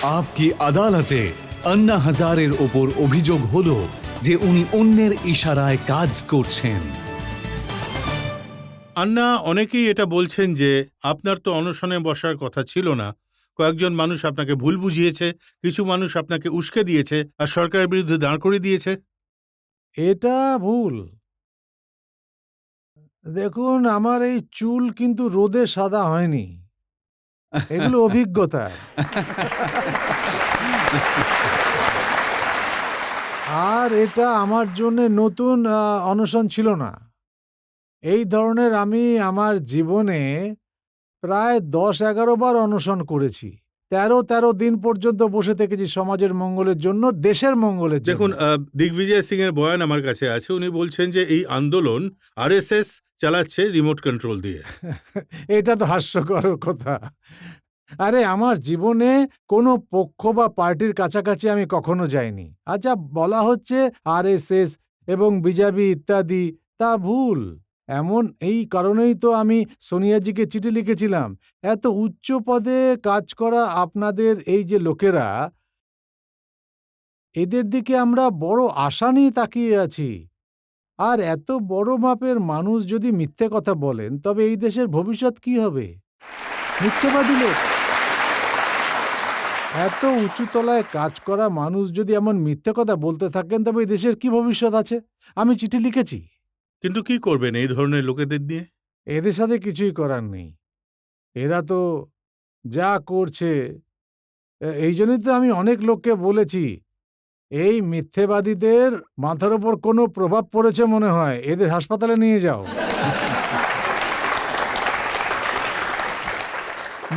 আপকি আদালতে আন্না হাজারের ওপর অভিযোগ হলো যে উনি অন্যের ইশারায় কাজ করছেন। আন্না, অনেকেই এটা বলছেন যে আপনার তো অনশনে বসার কথা ছিল না। কয়েকজন মানুষ আপনাকে ভুল বুঝিয়েছে, কিছু মানুষ আপনাকে উস্কে দিয়েছে আর সরকারের বিরুদ্ধে দাঁড় করিয়ে দিয়েছে। এটা ভুল। দেখুন, আমার এই চুল কিন্তু রোদে সাদা হয়নি, এগুলো অভিজ্ঞতার। আর এটা আমার জন্য নতুন অনশন ছিল না। এই ধরনের আমি আমার জীবনে প্রায় ১০-১১ বার অনশন করেছি। ১৩ দিন পর্যন্ত বসে থেকেছি সমাজের মঙ্গলের জন্য, দেশের মঙ্গলের জন্য। দেখুন, দিগ্বিজয় সিং এর বয়ান আমার কাছে আছে। উনি বলছেন যে এই আন্দোলন আরএসএস চালাচ্ছে রিমোট কন্ট্রোল দিয়ে। এটা তো হাস্যকর কথা। আরে, আমার জীবনে কোনো পক্ষ বা পার্টির কাছাকাছি আমি কখনো যাইনি। আচ্ছা, বলা হচ্ছে আরএসএস এবং বিজেপি ইত্যাদি, তা ভুল। এই কারণেই তো আমি সোনিয়াজিকে চিঠি লিখেছিলাম। এত উচ্চ পদে কাজ করা আপনাদের এই যে লোকেরা, এদের দিকে আমরা বড় আশা নিয়ে তাকিয়ে আছি। আর এত বড় মাপের মানুষ যদি মিথ্যে কথা বলেন, তবে এই দেশের ভবিষ্যৎ কি হবে? মিথ্যেবাদী লোক। এত উঁচু তলায় কাজ করা মানুষ যদি এমন মিথ্যে কথা বলতে থাকেন, তবে এই দেশের কি ভবিষ্যৎ আছে? আমি চিঠি লিখেছি। কিন্তু কি করবেন এই ধরনের লোকেদের নিয়ে? এদের সাথে কিছুই করার নেই। এরা তো যা করছে, এই জন্যই তো আমি অনেক লোককে বলেছি, এই মিথ্যেবাদীদের মাথার উপর কোনো প্রভাব পড়েছে মনে হয়, এদের হাসপাতালে নিয়ে যাও।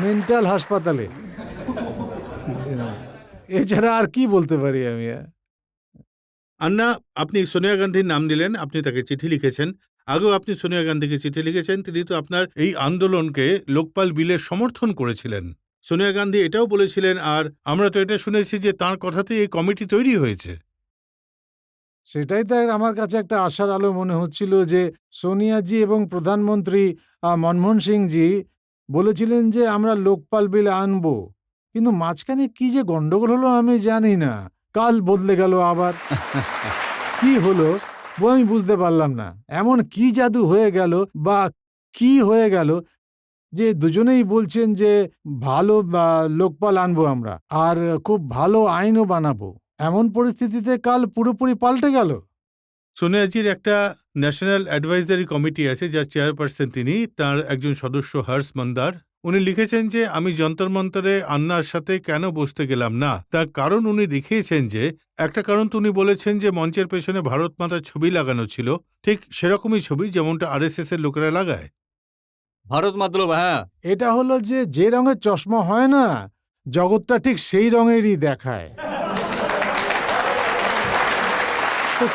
মেন্টাল হাসপাতালে। এছাড়া আর কি বলতে পারি আমি? আন্না, আপনি সোনিয়া গান্ধীর নাম দিলেন, আপনি তাকে চিঠি লিখেছেন। আগেও আপনি সোনিয়া গান্ধীকে চিঠি লিখেছেন। তিনি তো আপনার এই আন্দোলনকে লোকপাল বিলের সমর্থন করেছিলেন। সোনিয়া গান্ধী এটাও বলেছিলেন, আর আমরা তো এটা শুনেছি যে তাঁর কথাতেই এই কমিটি তৈরি হয়েছে। সেটাই তো আমার কাছে একটা আশার আলো মনে হচ্ছিল যে সোনিয়াজি এবং প্রধানমন্ত্রী মনমোহন সিংজি বলেছিলেন যে আমরা লোকপাল বিল আনবো, কিন্তু মাঝখানে কি যে গন্ডগোল হলো আমি জানি না। কাল বদলে গেল আবার। কি হলো আমি বুঝতে পারলাম না। এমন কি জাদু হয়ে গেল বা কি হয়ে গেল যে দুজনেই বলছেন যে ভালো লোকপাল আনবো আমরা, আর খুব ভালো আইনও বানাবো। এমন পরিস্থিতিতে কাল পুরোপুরি পাল্টে গেল। সোনিয়াজির একটা ন্যাশনাল অ্যাডভাইজারি কমিটি আছে, যার চেয়ারপারসন তিনি, তার একজন সদস্য হর্ষ মন্দার। উনি লিখেছেন যে আমি যন্তর মন্তরে আন্নার সাথে কেন বসতে গেলাম না, তার কারণ উনি দেখিয়েছেন। যে একটা কারণ তো উনি বলেছেন যে মঞ্চের পেছনে ভারত মাতার ছবি লাগানো ছিল, ঠিক সেরকমই ছবি যেমনটা আরএসএস এর লোকেরা লাগায়। ভারত মাতলব, হ্যাঁ। এটা হলো যে রঙের চশমা হয় না, জগৎটা ঠিক সেই রঙেরই দেখায়। তো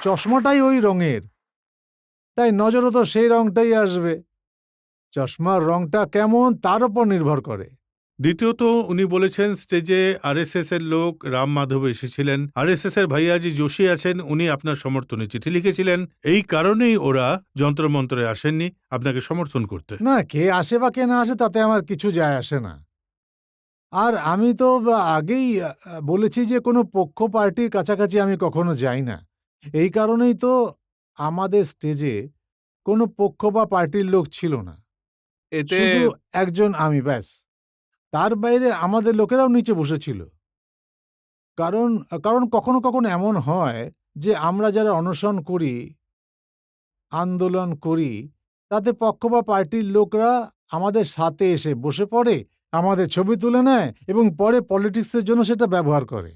চশমাটাই ওই রঙের, তাই নজরও তো সেই রংটাই আসবে। চশমার রংটা কেমন তার উপর নির্ভর করে। দ্বিতীয়ত, উনি বলেছেন স্টেজে আরএসএস এর লোক রাম মাধব এসেছিলেন, আরএসএস এর ভাইয়াজি যোশী আছেন, উনি আপনার সমর্থনে চিঠি লিখেছিলেন। এই কারণেই ওরা যন্ত্রমন্ত্রে আসেননি আপনাকে সমর্থন করতে। না, কে আসে বা কে না আসে তাতে আমার কিছু যায় আসে না। আর আমি তো আগেই বলেছি যে কোনো পক্ষ পার্টির কাছাকাছি আমি কখনো যাই না। এই কারণেই তো আমাদের স্টেজে কোনো পক্ষ বা পার্টির লোক ছিল না, এতে শুধু একজন আমি, ব্যাস। তার বাইরে আমাদের লোকেরাও নিচে বসেছিল। কারণ কারণ কখনো কখনো এমন হয় যে আমরা যারা অনশন করি, আন্দোলন করি, তাতে পক্ষ বা পার্টির লোকরা আমাদের সাথে এসে বসে পড়ে, আমাদের ছবি তুলে নেয় এবং পরে পলিটিক্সের জন্য সেটা ব্যবহার করে।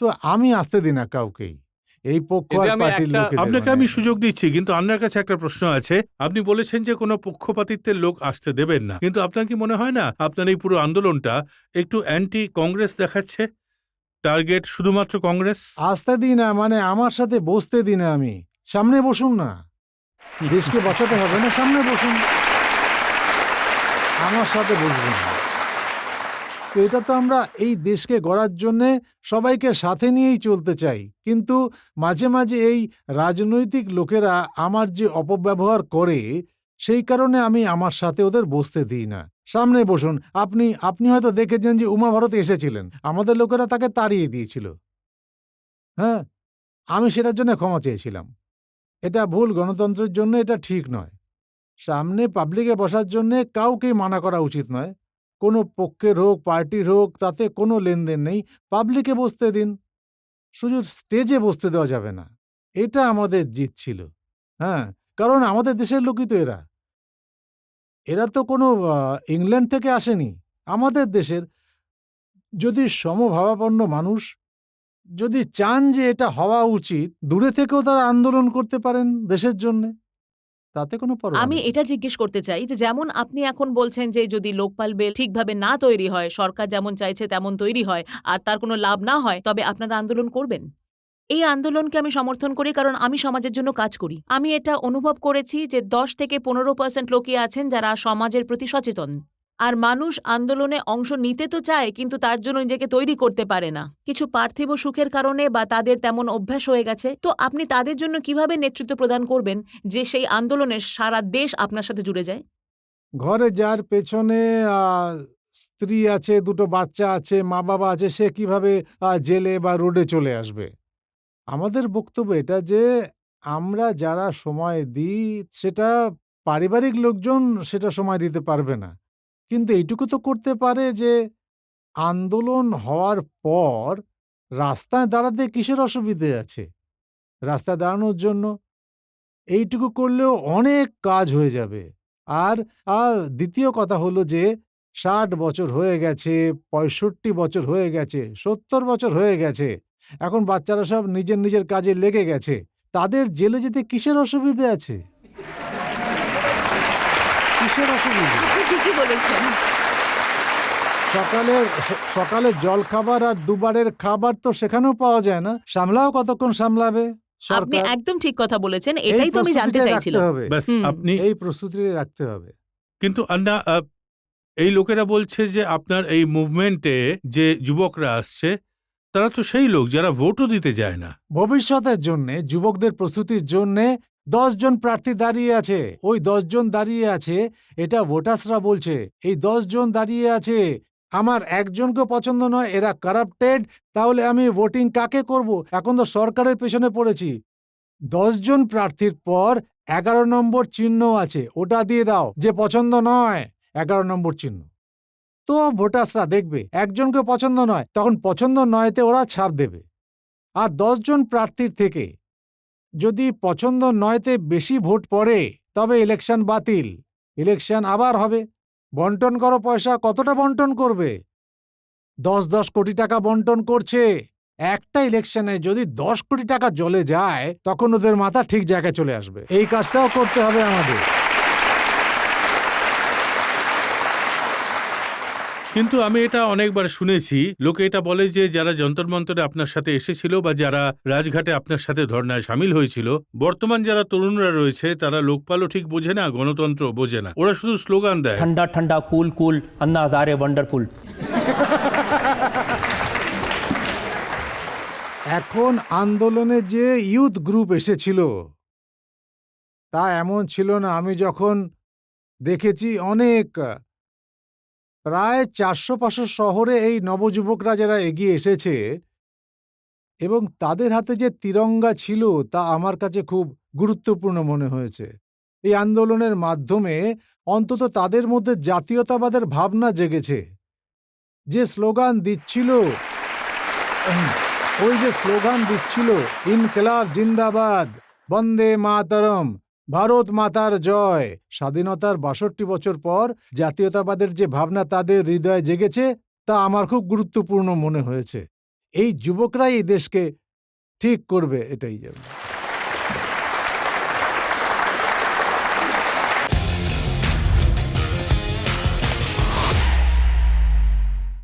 তো আমি আসতে দিই না কাউকেই, এই পক্ষ এতে আর আমি পার্টির একটা- লোকেদের। আপনাকে আমি সুযোগ দিচ্ছি, কিন্তু আপনার কাছে একটা প্রশ্ন আছে। আপনি বলেছেন যে কোনো পক্ষপাতিত্বের লোক আসতে দেবেন না, কিন্তু আপনার কি মনে হয় না আপনার এই পুরো আন্দোলনটা একটু অ্যান্টি কংগ্রেস দেখাচ্ছে? টার্গেট শুধুমাত্র কংগ্রেস? আসতে দিই না মানে আমার সাথে বসতে দিই না আমি। সামনে বসুন না, দেশকে বাঁচাতে হবে না, সামনে বসুন, আমার সাথে বসবেন। তো এটা তো আমরা এই দেশকে গড়ার জন্যে সবাইকে সাথে নিয়েই চলতে চাই, কিন্তু মাঝে মাঝে এই রাজনৈতিক লোকেরা আমার যে অপব্যবহার করে, সেই কারণে আমি আমার সাথে ওদের বসতে দিই না। সামনে বসুন। আপনি আপনি হয়তো দেখেছেন যে উমা ভারতী এসেছিলেন, আমাদের লোকেরা তাকে তাড়িয়ে দিয়েছিল। হ্যাঁ, আমি সেটার জন্য ক্ষমা চেয়েছিলাম। এটা ভুল, গণতন্ত্রের জন্য এটা ঠিক নয়। সামনে পাবলিকে বসার জন্যে কাউকেই মানা করা উচিত নয়। কোনো পক্ষের হোক, পার্টির হোক, তাতে কোনো লেনদেন নেই। পাবলিকে বসতে দিন, শুধু স্টেজে বসতে দেওয়া যাবে না। এটা আমাদের জিত ছিল। হ্যাঁ, কারণ আমাদের দেশের লোকই তো এরা। এরা তো কোনো ইংল্যান্ড থেকে আসেনি, আমাদের দেশের। যদি সমভাবাপন্ন মানুষ যদি চান যে এটা হওয়া উচিত, দূরে থেকেও তারা আন্দোলন করতে পারেন দেশের জন্যে, তাতে কোনো পরোয়া আমি নেই। এটা জিজ্ঞেস করতে চাই যে যেমন আপনি এখন বলছেন যে যদি লোকপাল বিল ঠিকভাবে না তৈরি হয়, সরকার যেমন চাইছে তেমন তৈরি হয় আর তার কোনো লাভ না হয়, তবে আপনারা আন্দোলন করবেন। এই আন্দোলনকে আমি সমর্থন করি, কারণ আমি সমাজের জন্য কাজ করি। আমি এটা অনুভব করেছি যে 10 থেকে 15% লোকই আছেন যারা সমাজের প্রতি সচেতন। আর মানুষ আন্দোলনে অংশ নিতে তো চায়, কিন্তু তার জন্য নিজেকে তৈরি করতে পারে না, কিছু পার্থিব সুখের কারণে বা তাদের তেমন অভ্যাস হয়ে গেছে। তো আপনি তাদের জন্য কিভাবে নেতৃত্ব প্রদান করবেন যে সেই আন্দোলনে সারা দেশ আপনার সাথে জুড়ে যায়? ঘরে যার পেছনে স্ত্রী আছে, দুটো বাচ্চা আছে, মা বাবা আছে, সে কিভাবে জেলে বা রোডে চলে আসবে? আমাদের বক্তব্য এটা যে আমরা যারা সময় দিই, সেটা পারিবারিক লোকজন সেটা সময় দিতে পারবে না, কিন্তু এইটুকু তো করতে পারে যে আন্দোলন হওয়ার পর রাস্তায় দাঁড়াতে কিসের অসুবিধে আছে? রাস্তায় দাঁড়ানোর জন্য এইটুকু করলেও অনেক কাজ হয়ে যাবে। আর দ্বিতীয় কথা হলো যে ৬০ বছর হয়ে গেছে, ৬৫ বছর হয়ে গেছে, ৭০ বছর হয়ে গেছে। এখন বাচ্চারা সব নিজের নিজের কাজে লেগে গেছে। তাদের জেলে যেতে কিসের অসুবিধে আছে? কিসের অসুবিধে? আপনি ঠিকই বলেছেন। সকালে জলখাবার আর দুবারের খাবার তো সেখানেও পাওয়া যায় না। সামলাও কতক্ষণ সামলাবে আপনি সরকার? একদম ঠিক কথা বলেছেন, এটাই তো আমি জানতে প্রস্তুতিটা রাখতে চাইছিলাম। হবে। ব্যাস হুম। আপনি এই প্রস্তুতিটা রাখতে হবে। কিন্তু আন্না এই লোকেরা বলছে যে আপনার এই মুভমেন্টে যে যুবকরা আসছে তারা তো সেই লোক যারা ভোটও দিতে যায় না। ভবিষ্যতের জন্যে, যুবকদের প্রস্তুতির জন্যে 10 জন প্রার্থী দাঁড়িয়ে আছে। ওই 10 জন দাঁড়িয়ে আছে, এটা ভোটার্সরা বলছে। এই 10 জন দাঁড়িয়ে আছে, আমার একজনকে পছন্দ নয়, এরা কারাপ্টেড, তাহলে আমি ভোটিং কাকে করব? এখন তো সরকারের পেছনে পড়েছি। 10 জন প্রার্থীর পর 11 নম্বর চিহ্ন আছে, ওটা দিয়ে দাও। যে পছন্দ নয়, 11 নম্বর চিহ্ন। তো ভোটার্সরা দেখবে, একজনকে পছন্দ নয়, তখন পছন্দ নয়তে ওরা ছাপ দেবে। আর 10 জন প্রার্থীর থেকে যদি পছন্দ নয়তে বেশি ভোট পড়ে, তবে ইলেকশন বাতিল, ইলেকশন আবার হবে। বন্টন করো পয়সা, কতটা বন্টন করবে? 10 কোটি টাকা বন্টন করছে। একটা ইলেকশনে যদি 10 কোটি টাকা জ্বলে যায়, তখন ওদের মাথা ঠিক জায়গায় চলে আসবে। এই কাজটাও করতে হবে আমাদের। কিন্তু আমি এটা অনেকবার শুনেছি, লোকে এটা বলে যে যারা যন্তর মন্তরে আপনার সাথে এসেছিল বা যারা রাজঘাটে আপনার সাথে ধর্নায় সামিল হয়েছিল, বর্তমান যারা তরুণরা রয়েছে তারা লোকপালও ঠিক বোঝে না, গণতন্ত্র বোঝে না, ওরা শুধু স্লোগান দেয়। ठंडा ठंडा cool cool Anna Hazare wonderful. এখন আন্দোলনে যে ইউথ গ্রুপ এসেছিল, তা এমন ছিল না। আমি যখন দেখেছি অনেক, প্রায় ৪০০-৫০০ শহরে এই নবযুবকরা যারা এগিয়ে এসেছে এবং তাদের হাতে যে তিরঙ্গা ছিল, তা আমার কাছে খুব গুরুত্বপূর্ণ মনে হয়েছে। এই আন্দোলনের মাধ্যমে অন্তত তাদের মধ্যে জাতীয়তাবাদের ভাবনা জেগেছে। যে স্লোগান দিচ্ছিল, ওই যে স্লোগান দিচ্ছিল, ইনকিলাব জিন্দাবাদ, বন্দে মাতরম, ভারত মাতার জয়, স্বাধীনতার ৬২ বছর পর জাতীয়তাবাদের যে ভাবনা তাদের হৃদয়ে জেগেছে, তা আমার খুব গুরুত্বপূর্ণ মনে হয়েছে। এই যুবকরাই এই দেশকে ঠিক করবে, এটাই যাবে।